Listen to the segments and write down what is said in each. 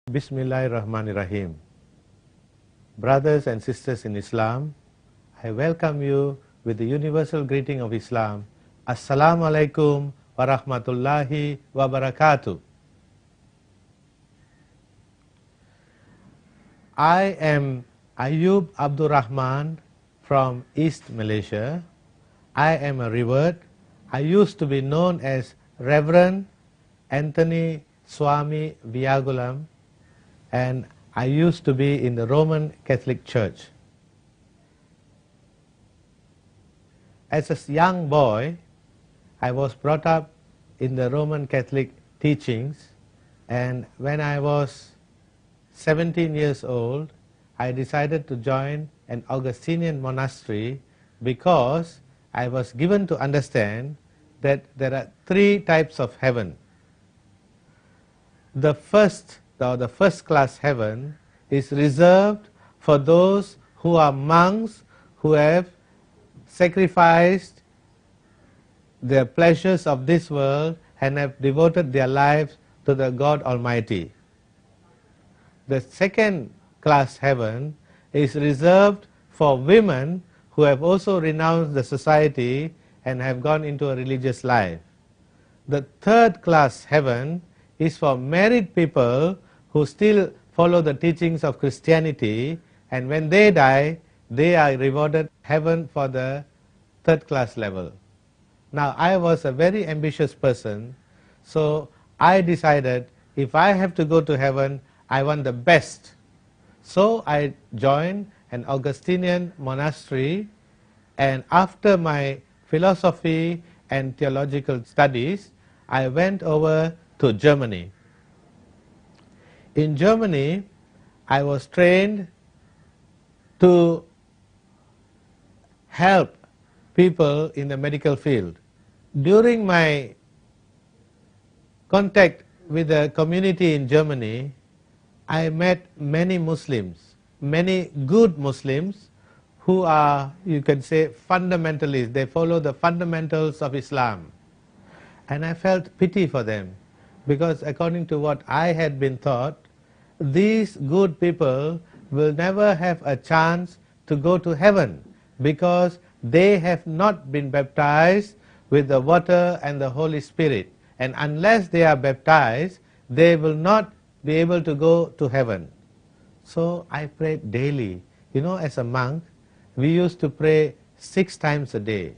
Bismillahirrahmanirrahim. Brothers and sisters in Islam, I welcome you with the universal greeting of Islam. Assalamu alaikum wa rahmatullahi wa barakatuh. I am Ayub Abdur Rahman from East Malaysia. I am a revert. I used to be known as Reverend Anthony Swami Viagulam, and I used to be in the Roman Catholic Church. As a young boy, I was brought up in the Roman Catholic teachings, and when I was 17 years old, I decided to join an Augustinian monastery because I was given to understand that there are three types of heaven. The first class heaven is reserved for those who are monks who have sacrificed their pleasures of this world and have devoted their lives to the God Almighty. The second class heaven is reserved for women who have also renounced the society and have gone into a religious life. The third class heaven is for married people who still follow the teachings of Christianity, and when they die, they are rewarded heaven for the third class level. Now, I was a very ambitious person, so I decided if I have to go to heaven, I want the best. So I joined an Augustinian monastery, and after my philosophy and theological studies, I went over to Germany. In Germany, I was trained to help people in the medical field. During my contact with the community in Germany, I met many Muslims, many good Muslims who are, you can say, fundamentalists. They follow the fundamentals of Islam. And I felt pity for them, because according to what I had been taught, these good people will never have a chance to go to heaven because they have not been baptized with the water and the Holy Spirit. And unless they are baptized, they will not be able to go to heaven. So I prayed daily. You know, as a monk, we used to pray 6 times a day.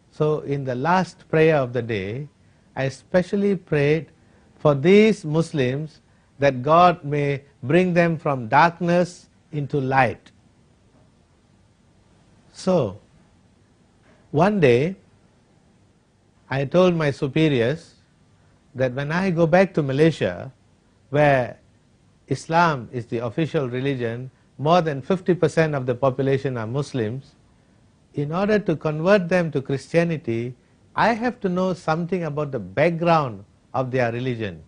So in the last prayer of the day, I especially prayed for these Muslims that God may bring them from darkness into light. So, one day, I told my superiors that when I go back to Malaysia, where Islam is the official religion, more than 50% of the population are Muslims, in order to convert them to Christianity, I have to know something about the background of their religion.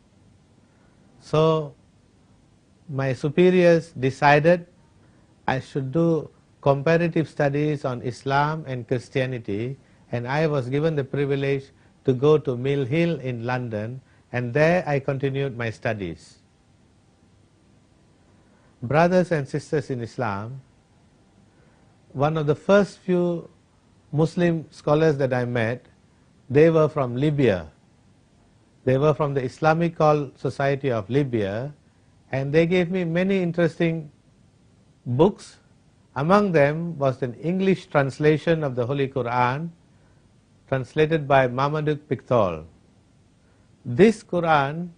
So my superiors decided I should do comparative studies on Islam and Christianity, and I was given the privilege to go to Mill Hill in London, and there I continued my studies. Brothers and sisters in Islam, one of the first few Muslim scholars that I met, they were from Libya. They were from the Islamic Society of Libya, and they gave me many interesting books. Among them was an English translation of the Holy Quran, translated by Marmaduke Pickthall. This Quran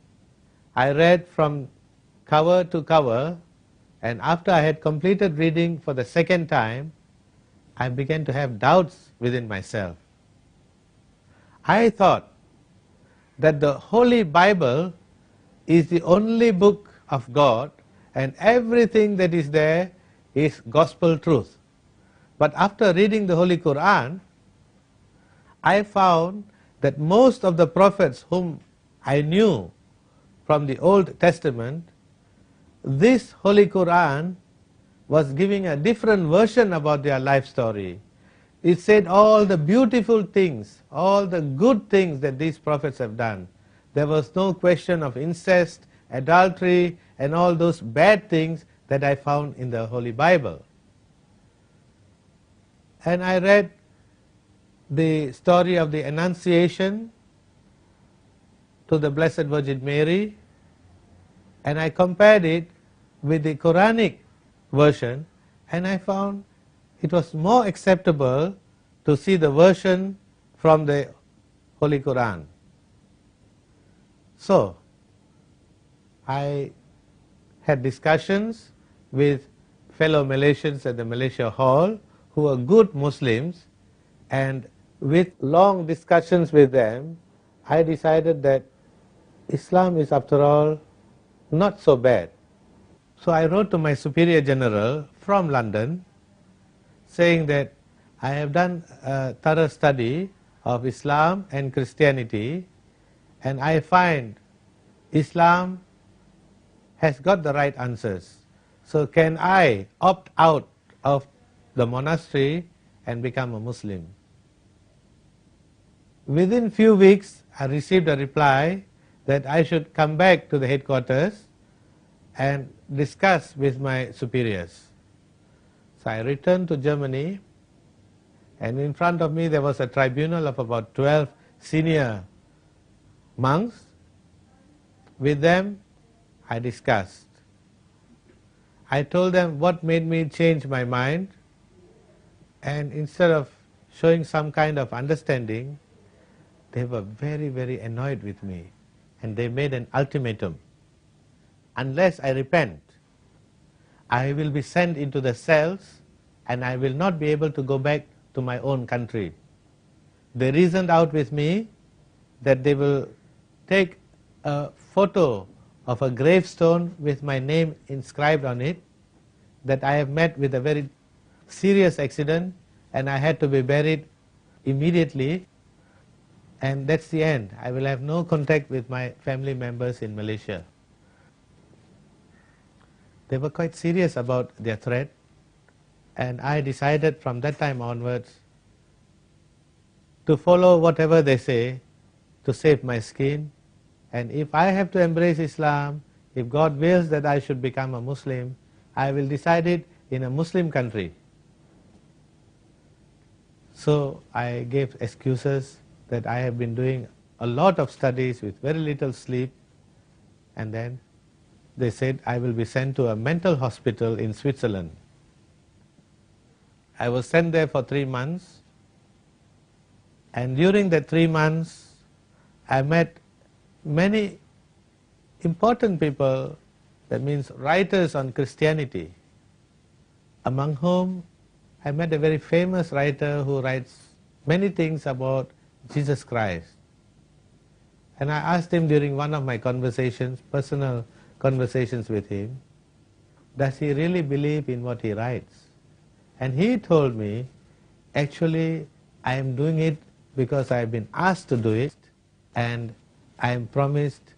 I read from cover to cover, and after I had completed reading for the second time, I began to have doubts within myself. I thought that the Holy Bible is the only book of God and everything that is there is gospel truth. But after reading the Holy Quran, I found that most of the prophets whom I knew from the Old Testament, this Holy Quran was giving a different version about their life story. It said all the beautiful things, all the good things that these prophets have done. There was no question of incest, adultery, and all those bad things that I found in the Holy Bible. And I read the story of the Annunciation to the Blessed Virgin Mary, and I compared it with the Quranic version, and I found it was more acceptable to see the version from the Holy Quran. So, I had discussions with fellow Malaysians at the Malaysia Hall who were good Muslims, and with long discussions with them, I decided that Islam is, after all, not so bad. So I wrote to my Superior General from London saying that I have done a thorough study of Islam and Christianity, and I find Islam has got the right answers. So can I opt out of the monastery and become a Muslim? Within few weeks, I received a reply that I should come back to the headquarters and discuss with my superiors. So I returned to Germany, and in front of me there was a tribunal of about 12 senior monks. With them, I discussed. I told them what made me change my mind, and instead of showing some kind of understanding, they were very, very annoyed with me, and they made an ultimatum. Unless I repent, I will be sent into the cells and I will not be able to go back to my own country. They reasoned out with me that they will take a photo of a gravestone with my name inscribed on it, that I have met with a very serious accident and I had to be buried immediately, and that's the end. I will have no contact with my family members in Malaysia. They were quite serious about their threat, and I decided from that time onwards to follow whatever they say to save my skin. And if I have to embrace Islam, if God wills that I should become a Muslim, I will decide it in a Muslim country. So I gave excuses that I have been doing a lot of studies with very little sleep, and then they said I will be sent to a mental hospital in Switzerland. I was sent there for 3 months, and during the 3 months I met many important people, that means writers on Christianity, among whom I met a very famous writer who writes many things about Jesus Christ. And I asked him during one of my conversations, personal conversations with him, does he really believe in what he writes? And he told me, actually I am doing it because I have been asked to do it, and I am promised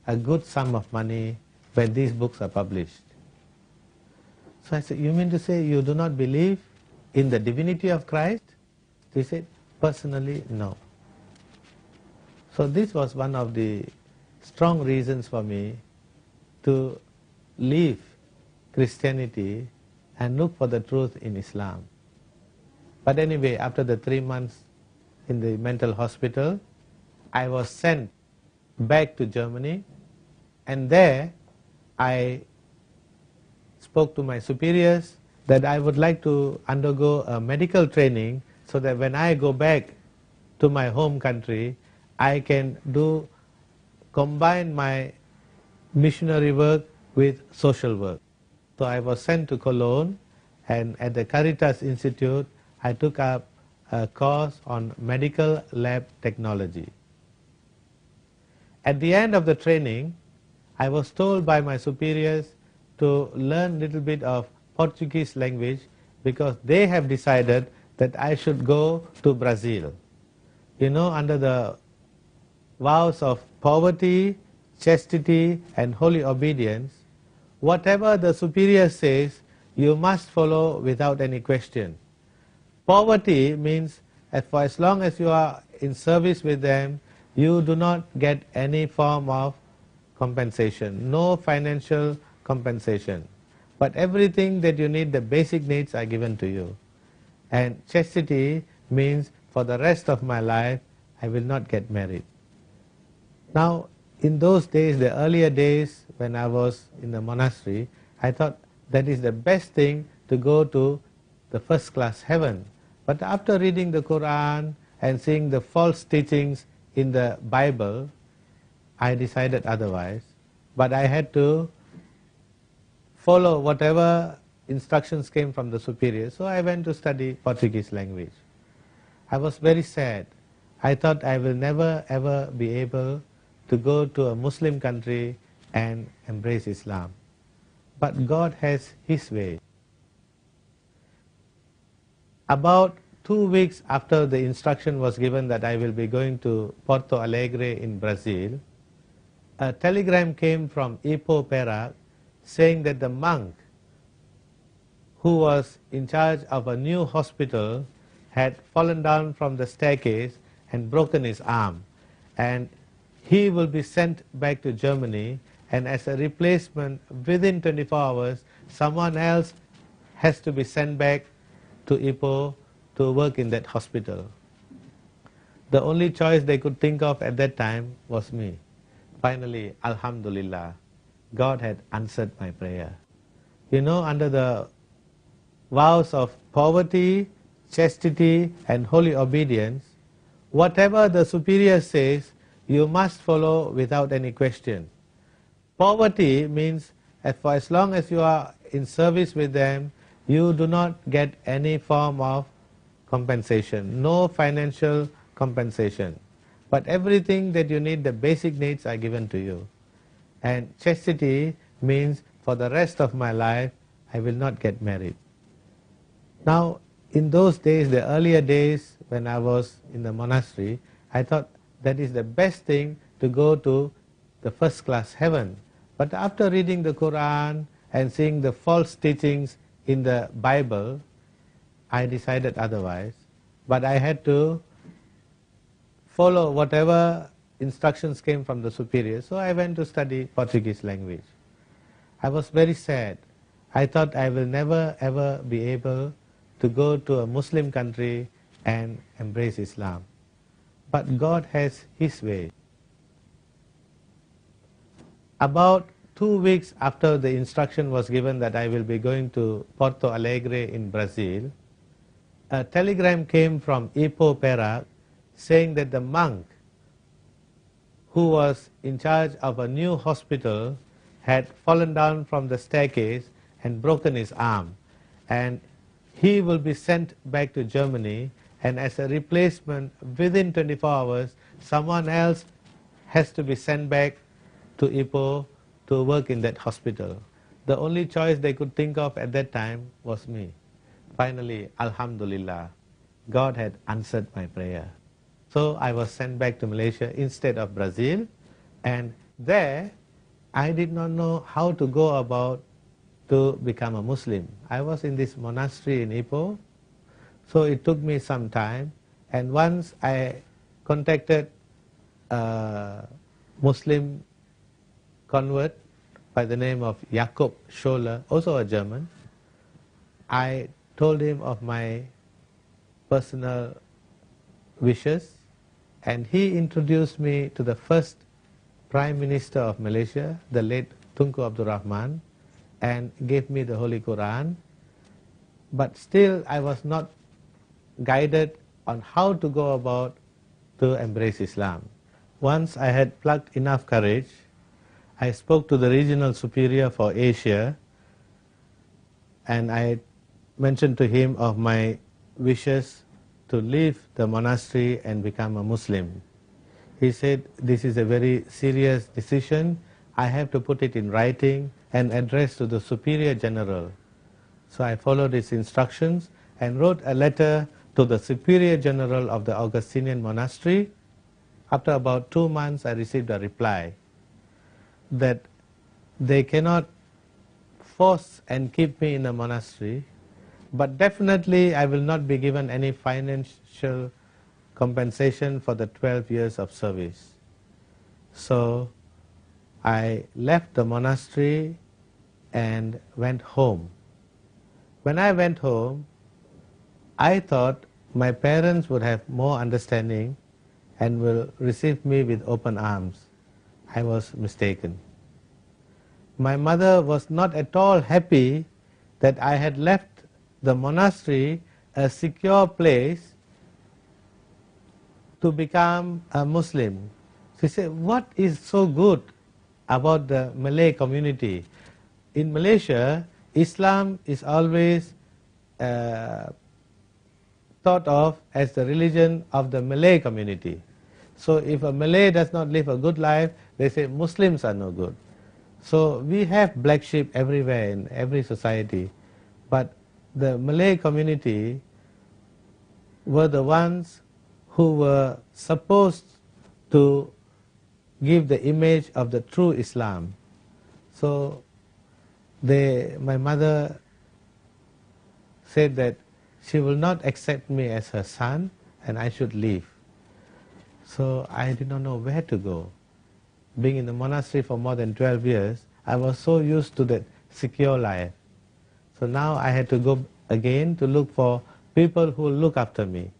a good sum of money when these books are published. So I said, you mean to say you do not believe in the divinity of Christ? He said, personally, no. So this was one of the strong reasons for me to leave Christianity and look for the truth in Islam. But anyway, after the 3 months in the mental hospital, I was sent back to Germany, and there I spoke to my superiors that I would like to undergo a medical training so that when I go back to my home country, I can combine my missionary work with social work. So I was sent to Cologne, and at the Caritas Institute I took up a course on medical lab technology. At the end of the training, I was told by my superiors to learn a little bit of Portuguese language because they have decided that I should go to Brazil. You know, under the vows of poverty, chastity, and holy obedience, whatever the superior says, you must follow without any question. Poverty means that for as long as you are in service with them, you do not get any form of compensation, no financial compensation. But everything that you need, the basic needs are given to you. And chastity means for the rest of my life, I will not get married. Now, in those days, the earlier days when I was in the monastery, I thought that is the best thing to go to the first class heaven. But after reading the Quran and seeing the false teachings in the Bible, I decided otherwise. But I had to follow whatever instructions came from the superior. So I went to study Portuguese language. I was very sad. I thought I will never ever be able to go to a Muslim country and embrace Islam. But God has His way. About 2 weeks after the instruction was given that I will be going to Porto Alegre in Brazil, a telegram came from Ipoh, Perak, saying that the monk who was in charge of a new hospital had fallen down from the staircase and broken his arm, and he will be sent back to Germany, and as a replacement within 24 hours someone else has to be sent back to Ipoh to work in that hospital. The only choice they could think of at that time was me. Finally, Alhamdulillah, God had answered my prayer. You know, under the vows of poverty, chastity and holy obedience, whatever the superior says, you must follow without any question. Poverty means for as long as you are in service with them, you do not get any form of compensation, no financial compensation. But everything that you need, the basic needs are given to you. And chastity means for the rest of my life, I will not get married. Now, in those days, the earlier days when I was in the monastery, I thought that is the best thing to go to the first class heaven. But after reading the Quran and seeing the false teachings in the Bible, I decided otherwise. But I had to follow whatever instructions came from the superior. So I went to study Portuguese language. I was very sad. I thought I will never ever be able to go to a Muslim country and embrace Islam. But God has His way. About 2 weeks after the instruction was given that I will be going to Porto Alegre in Brazil, a telegram came from Ipoh, Perak, saying that the monk who was in charge of a new hospital had fallen down from the staircase and broken his arm, and he will be sent back to Germany, and as a replacement within 24 hours someone else has to be sent back to Ipoh to work in that hospital. The only choice they could think of at that time was me. Finally, Alhamdulillah, God had answered my prayer. So I was sent back to Malaysia instead of Brazil, and there I did not know how to go about to become a Muslim. I was in this monastery in Ipoh, so it took me some time, and once I contacted a Muslim convert by the name of Jakob Scholler, also a German. I told him of my personal wishes, and he introduced me to the first Prime Minister of Malaysia, the late Tunku Abdul Rahman, and gave me the Holy Quran. But still I was not guided on how to go about to embrace Islam. Once I had plucked enough courage, I spoke to the regional superior for Asia, and I mentioned to him of my wishes to leave the monastery and become a Muslim. He said, this is a very serious decision. I have to put it in writing and address to the Superior General. So I followed his instructions and wrote a letter to the Superior General of the Augustinian Monastery. After about 2 months, I received a reply that they cannot force and keep me in a monastery, but definitely I will not be given any financial compensation for the 12 years of service. So I left the monastery and went home. When I went home, I thought my parents would have more understanding and will receive me with open arms. I was mistaken. My mother was not at all happy that I had left the monastery, a secure place, to become a Muslim. She said, what is so good about the Malay community? In Malaysia, Islam is always thought of as the religion of the Malay community. So if a Malay does not live a good life, they say Muslims are no good. So we have black sheep everywhere in every society. But the Malay community were the ones who were supposed to give the image of the true Islam. So my mother said that she will not accept me as her son and I should leave. So I did not know where to go. Being in the monastery for more than 12 years, I was so used to that secure life. So now I had to go again to look for people who will look after me.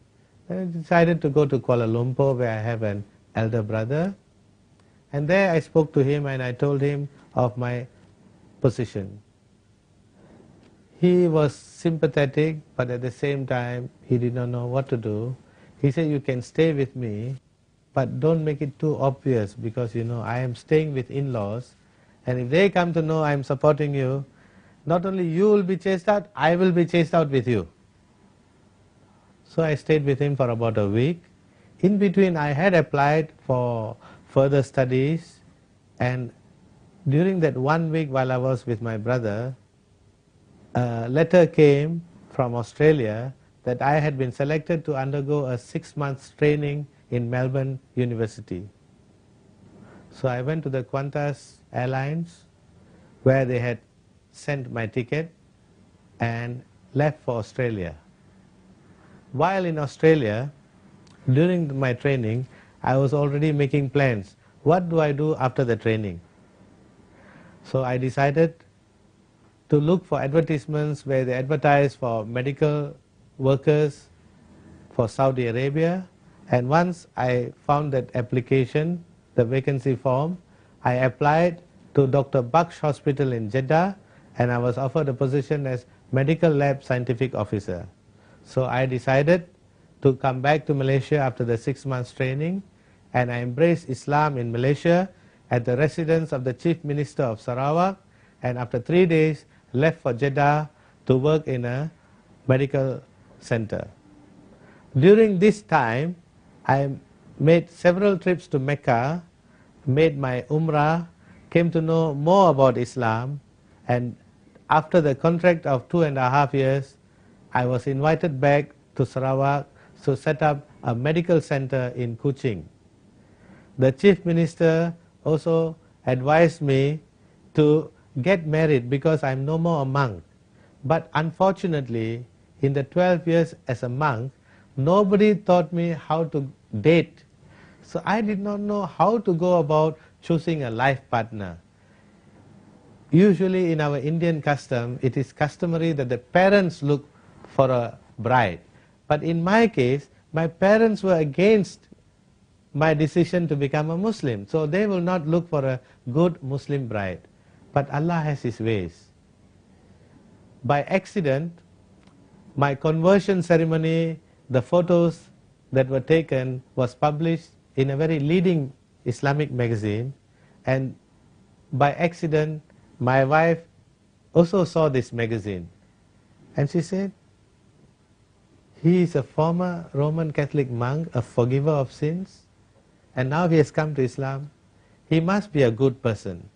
I decided to go to Kuala Lumpur, where I have an elder brother. And there I spoke to him and I told him of my position. He was sympathetic, but at the same time, he did not know what to do. He said, you can stay with me, but don't make it too obvious, because I am staying with in-laws, and if they come to know I am supporting you, not only you will be chased out, I will be chased out with you. So I stayed with him for about a week. In between, I had applied for further studies, and during that 1 week while I was with my brother, a letter came from Australia that I had been selected to undergo a 6 months training in Melbourne University. So I went to the Qantas Airlines, where they had sent my ticket, and left for Australia. While in Australia, during my training, I was already making plans. What do I do after the training? So I decided to look for advertisements where they advertise for medical workers for Saudi Arabia. And once I found that application, the vacancy form, I applied to Dr. Baksh Hospital in Jeddah, and I was offered a position as Medical Lab Scientific Officer. So I decided to come back to Malaysia after the 6 months training, and I embraced Islam in Malaysia at the residence of the Chief Minister of Sarawak, and after 3 days left for Jeddah to work in a medical center. During this time, I made several trips to Mecca, made my Umrah, came to know more about Islam, and after the contract of 2.5 years, I was invited back to Sarawak to set up a medical center in Kuching. The Chief Minister also advised me to get married because I'm no more a monk. But unfortunately, in the 12 years as a monk, nobody taught me how to date. So I did not know how to go about choosing a life partner. Usually in our Indian custom, it is customary that the parents look for a bride. But in my case, my parents were against my decision to become a Muslim. So they will not look for a good Muslim bride. But Allah has His ways. By accident, my conversion ceremony, the photos that were taken was published in a very leading Islamic magazine, and by accident my wife also saw this magazine, and she said, he is a former Roman Catholic monk, a forgiver of sins, and now he has come to Islam. He must be a good person.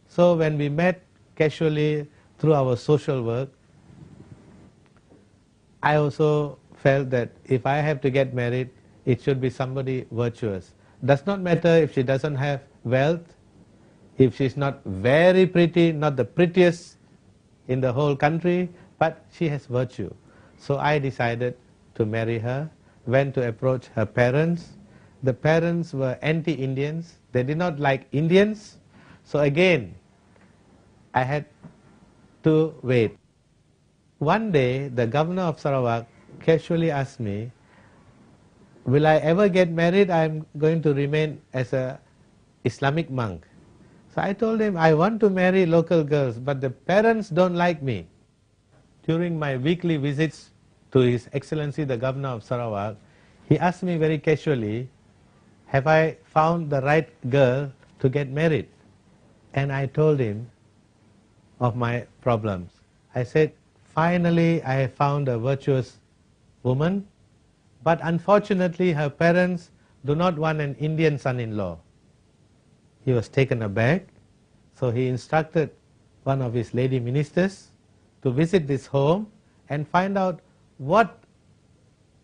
So when we met casually through our social work, I also felt that if I have to get married, it should be somebody virtuous. Does not matter if she doesn't have wealth, if she's not very pretty, not the prettiest in the whole country, but she has virtue. So I decided to marry her, went to approach her parents. The parents were anti-Indians. They did not like Indians. So again, I had to wait. One day, the governor of Sarawak casually asked me, will I ever get married? I'm going to remain as a Islamic monk. So I told him, I want to marry local girls, but the parents don't like me. During my weekly visits to His Excellency the Governor of Sarawak, he asked me very casually, have I found the right girl to get married? And I told him of my problems. I said, finally I have found a virtuous woman, but unfortunately her parents do not want an Indian son-in-law. He was taken aback, so he instructed one of his lady ministers to visit this home and find out what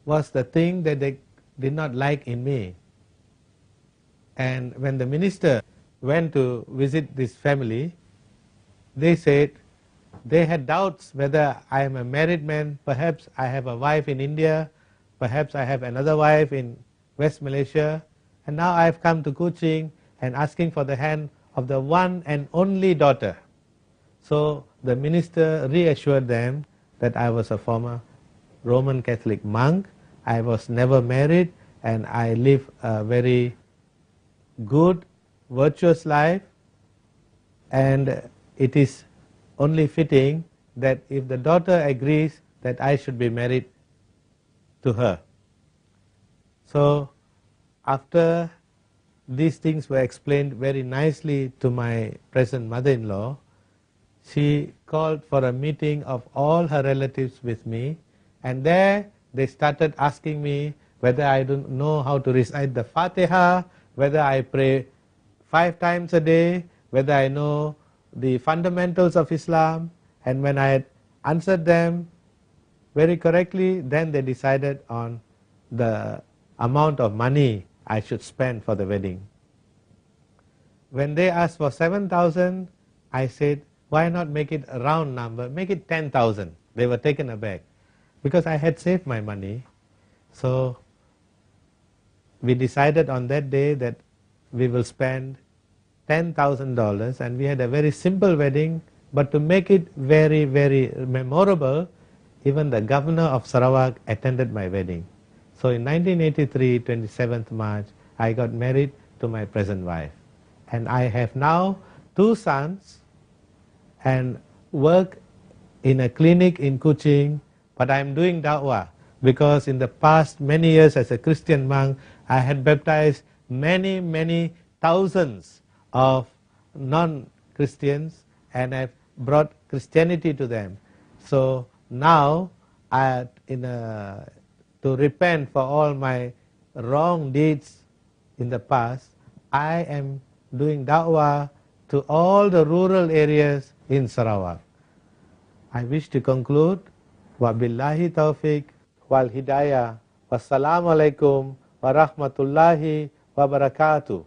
was the thing that they did not like in me. And when the minister went to visit this family, they said they had doubts whether I am a married man, perhaps I have a wife in India, perhaps I have another wife in West Malaysia, and now I have come to Kuching and asking for the hand of the one and only daughter. So the minister reassured them that I was a former Roman Catholic monk, I was never married, and I live a very good, virtuous life, and it is only fitting that if the daughter agrees that I should be married to her. So after these things were explained very nicely to my present mother-in-law, she called for a meeting of all her relatives with me, and there they started asking me whether I don't know how to recite the Fatiha, whether I pray 5 times a day, whether I know the fundamentals of Islam, and when I had answered them very correctly, then they decided on the amount of money I should spend for the wedding. When they asked for 7,000, I said, why not make it a round number, make it 10,000. They were taken aback because I had saved my money. So we decided on that day that we will spend $10,000, and we had a very simple wedding, but to make it very, very memorable, even the governor of Sarawak attended my wedding. So in 1983, 27th March, I got married to my present wife. And I have now 2 sons and work in a clinic in Kuching, but I am doing da'wah because in the past many years as a Christian monk, I had baptized many, many thousands of non-Christians, and I've brought Christianity to them. So now, to repent for all my wrong deeds in the past, I am doing da'wah to all the rural areas in Sarawak. I wish to conclude, wa billahi tawfiq wal hidayah, wassalamu alaikum wa rahmatullahi wa barakatuh.